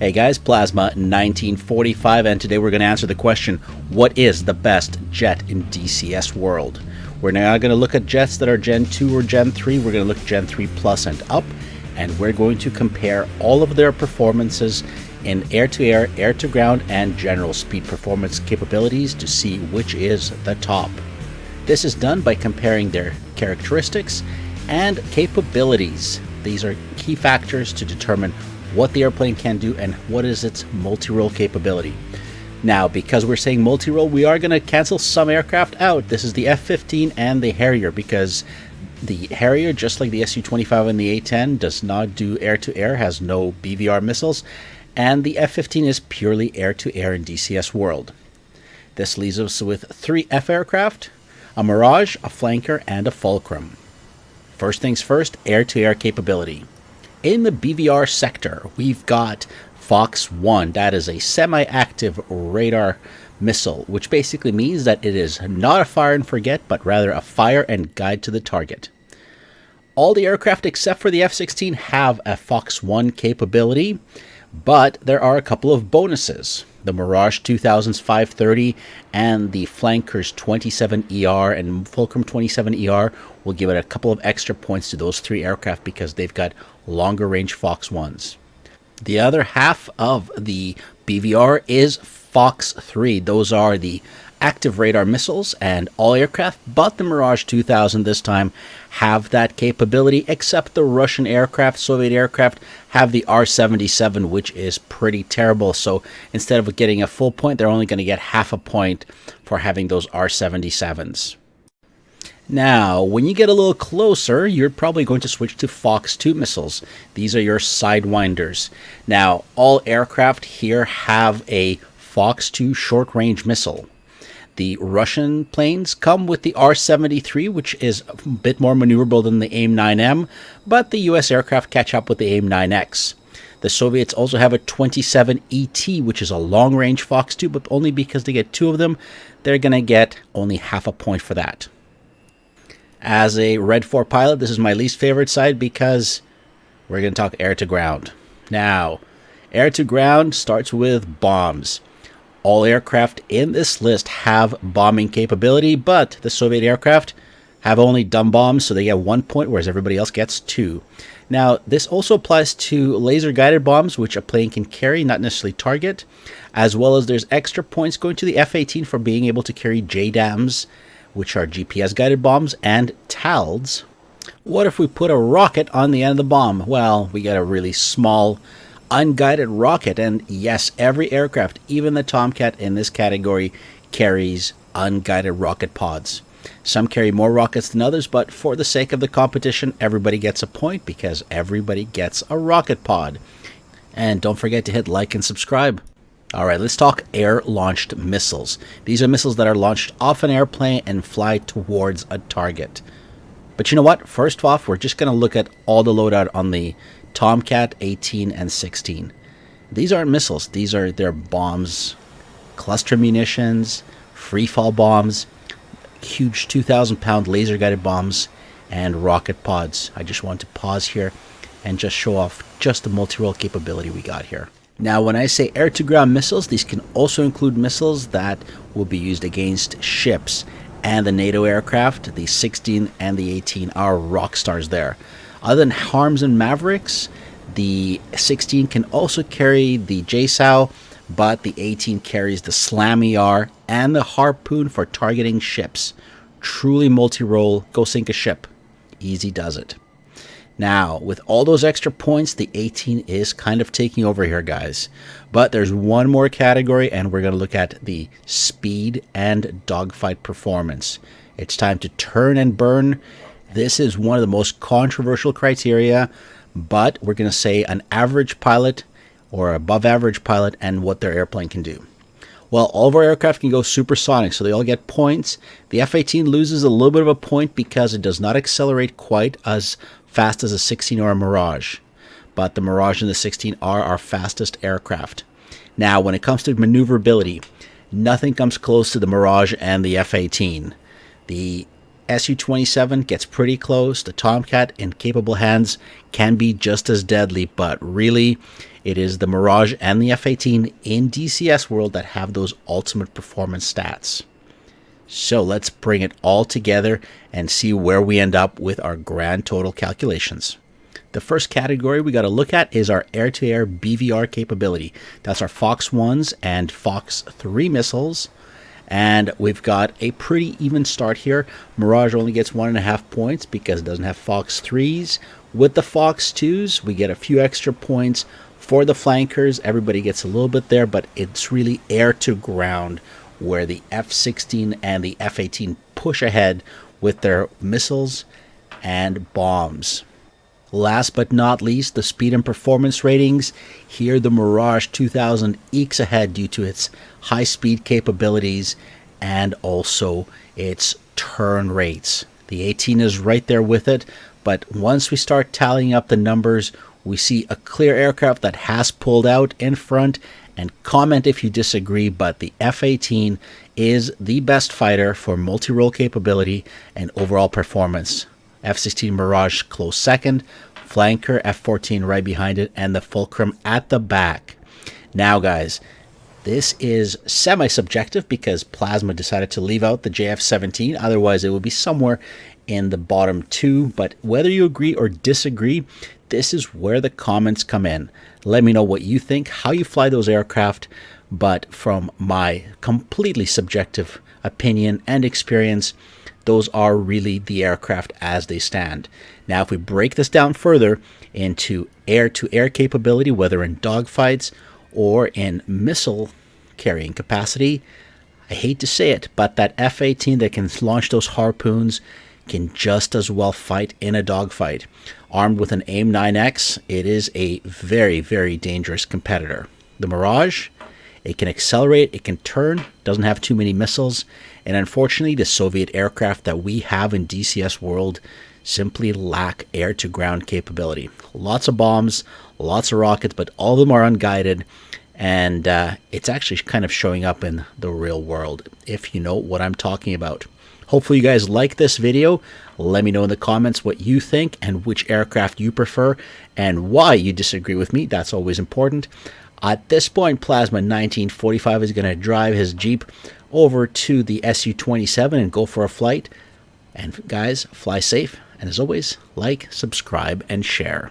Hey guys, Plasma 1945, and today we're going to answer the question, what is the best jet in DCS World? We're now going to look at jets that are Gen 2 or Gen 3. We're going to look Gen 3 Plus and up, and we're going to compare all of their performances in air-to-air, air-to-ground, and general speed performance capabilities to see which is the top. This is done by comparing their characteristics and capabilities. These are key factors to determine what the airplane can do and what is its multi-role capability. Now, because we're saying multi-role, we are going to cancel some aircraft out. This is the F-15 and the Harrier, because the Harrier, just like the Su-25 and the A-10, does not do air-to-air, has no BVR missiles, and the F-15 is purely air-to-air in DCS World. This leaves us with 3 F aircraft, a Mirage, a Flanker, and a Fulcrum. First things first, air-to-air capability. In the BVR sector, we've got Fox 1. That is a semi-active radar missile, which basically means that it is not a fire and forget, but rather a fire and guide to the target. All the aircraft except for the F-16 have a Fox 1 capability, but there are a couple of bonuses. The Mirage 2000's 530 and the Flanker's 27ER and Fulcrum 27ER will give it a couple of extra points to those 3 aircraft because they've got longer range Fox 1s. The other half of the BVR is Fox 3. Those are the active radar missiles, and all aircraft but the Mirage 2000 this time have that capability, except the Russian aircraft, Soviet aircraft, have the R-77, which is pretty terrible. So instead of getting a full point, they're only going to get half a point for having those R-77s. Now, when you get a little closer, you're probably going to switch to Fox 2 missiles. These are your Sidewinders. Now, all aircraft here have a Fox 2 short-range missile. The Russian planes come with the R-73, which is a bit more maneuverable than the AIM-9M, but the US aircraft catch up with the AIM-9X. The Soviets also have a 27ET, which is a long-range Fox 2, but only because they get 2 of them, they're going to get only half a point for that. As a Red 4 pilot, this is my least favorite side because we're going to talk air-to-ground. Now, air-to-ground starts with bombs. All aircraft in this list have bombing capability, but the Soviet aircraft have only dumb bombs, so they get 1 point, whereas everybody else gets 2. Now, this also applies to laser-guided bombs, which a plane can carry, not necessarily target, as well as there's extra points going to the F-18 for being able to carry JDAMs, which are GPS-guided bombs, and TALDs. What if we put a rocket on the end of the bomb? Well, we get a really small unguided rocket, and yes, every aircraft, even the Tomcat in this category, carries unguided rocket pods. Some carry more rockets than others, but for the sake of the competition, everybody gets a point because everybody gets a rocket pod. And don't forget to hit like and subscribe. Alright, let's talk air-launched missiles. These are missiles that are launched off an airplane and fly towards a target. But you know what? First off, we're just going to look at all the loadout on the Tomcat 18 and 16. These aren't missiles. These are their bombs, cluster munitions, free-fall bombs, huge 2,000-pound laser-guided bombs, and rocket pods. I just want to pause here and just show off just the multi-role capability we got here. Now, when I say air-to-ground missiles, these can also include missiles that will be used against ships and the NATO aircraft. The 16 and the 18 are rock stars there. Other than Harms and Mavericks, the 16 can also carry the JSOW, but the 18 carries the Slam ER and the Harpoon for targeting ships. Truly multi-role, go sink a ship. Easy does it. Now, with all those extra points, the 18 is kind of taking over here, guys. But there's one more category, and we're going to look at the speed and dogfight performance. It's time to turn and burn. This is one of the most controversial criteria, but we're going to say an average pilot or above average pilot and what their airplane can do. Well, all of our aircraft can go supersonic, so they all get points. The F-18 loses a little bit of a point because it does not accelerate quite as fast as a 16 or a Mirage. But the Mirage and the 16 are our fastest aircraft. Now, when it comes to maneuverability, nothing comes close to the Mirage and the F-18. The Su-27 gets pretty close. The Tomcat in capable hands can be just as deadly, but really It is the Mirage and the F-18 in DCS World that have those ultimate performance stats. So let's bring it all together and see where we end up with our grand total calculations. The first category we got to look at is our air-to-air BVR capability. That's our Fox 1s and Fox 3 missiles. And we've got a pretty even start here. Mirage only gets 1.5 points because it doesn't have Fox 3s. With the Fox 2s, we get a few extra points. For the flankers, everybody gets a little bit there, but it's really air to ground where the F-16 and the F-18 push ahead with their missiles and bombs. Last but not least, the speed and performance ratings. Here the Mirage 2000 ekes ahead due to its high speed capabilities and also its turn rates. The 18 is right there with it, but once we start tallying up the numbers, we see a clear aircraft that has pulled out in front. And comment if you disagree, but the F-18 is the best fighter for multi-role capability and overall performance. F-16 Mirage close second, flanker F-14 right behind it, and the Fulcrum at the back. Now guys, this is semi-subjective because Plasma decided to leave out the JF-17, otherwise it would be somewhere in the bottom two, but whether you agree or disagree, this is where the comments come in. Let me know what you think, how you fly those aircraft, but from my completely subjective opinion and experience, those are really the aircraft as they stand. Now, if we break this down further into air-to-air capability, whether in dogfights or in missile carrying capacity, I hate to say it, but that F-18 that can launch those harpoons can just as well fight in a dogfight. Armed with an AIM-9X, it is a very, very dangerous competitor. The Mirage, it can accelerate, it can turn, doesn't have too many missiles, and unfortunately the Soviet aircraft that we have in DCS World simply lack air-to-ground capability. Lots of bombs, lots of rockets, but all of them are unguided, and it's actually kind of showing up in the real world, if you know what I'm talking about. Hopefully you guys like this video. Let me know in the comments what you think and which aircraft you prefer and why you disagree with me. That's always important. At this point, Plasma 1945 is going to drive his Jeep over to the Su-27 and go for a flight. And guys, fly safe. And as always, like, subscribe, and share.